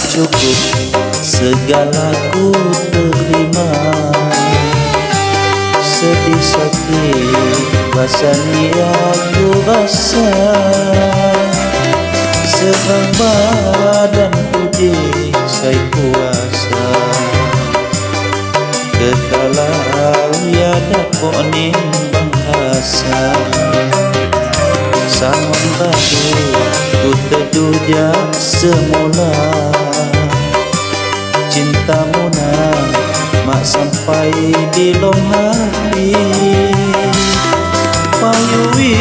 cukup, segalaku terima. Sedih sakit rasanya aku rasa, serang badanku di saya kuasa. Kekalau ya dapat nimbang rasa, saman badu ku terduja semula. Cintamu nak mak sampai di lom hati, payui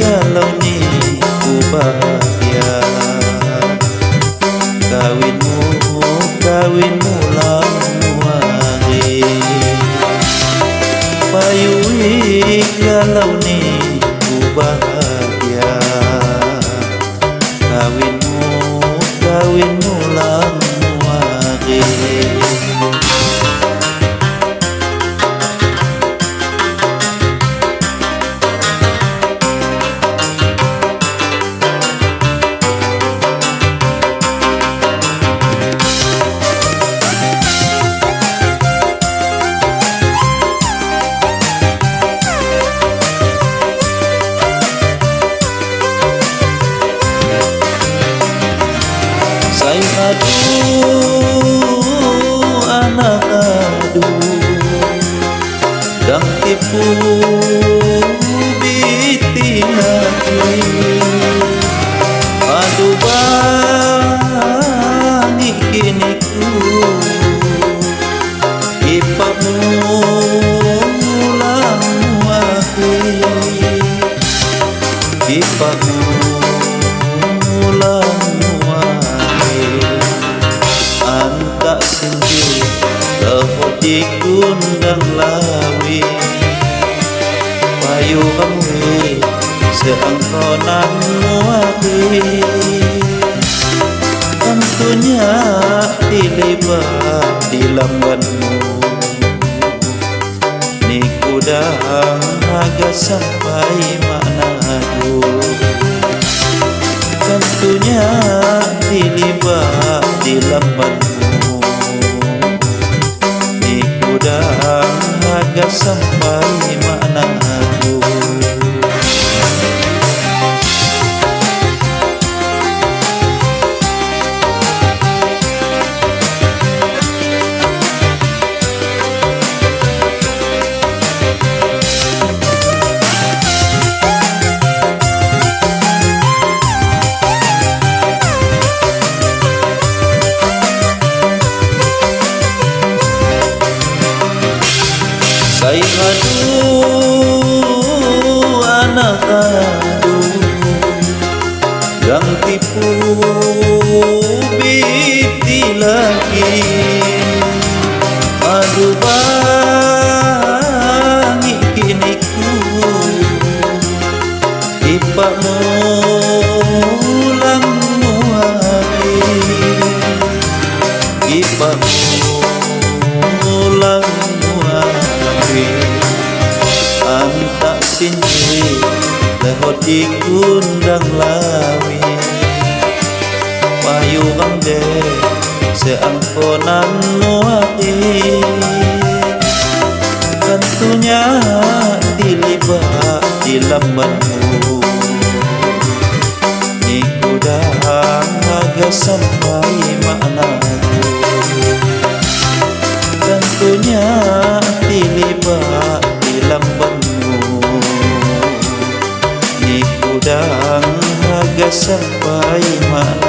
kalau ni ku bahagia. Kawinmu lamu hari, payui kalau ni ku bahagia. Kawinmu lamu hari. Aduh, anak aduh, dang tipu biti lagi. Aduh bangi kini ku, ipakmu lamu aku, ipakmu lamu antak sendiri lewat di kundang lawi. Payu kamu seangkonan muawi, tentunya dilibat di lambanmu. Ni kudang agak sampai Manado, tentunya dilibat di lambanmu. Ni kudang agak sampai Manado. Saya aduh, anak aduh, yang tipu biti lagi. Aduh bangi kini ku, ipakmu lamu hari, ipakmu lamu hari. Antak sini lewat di kundang lawi, payu kamde seangkonan muati. Tentunya dilibat di lambanmu. Ni kudang agak sampai Manado, tentunya dilibat di lambanmu. Ni kudang agak sampai Manado.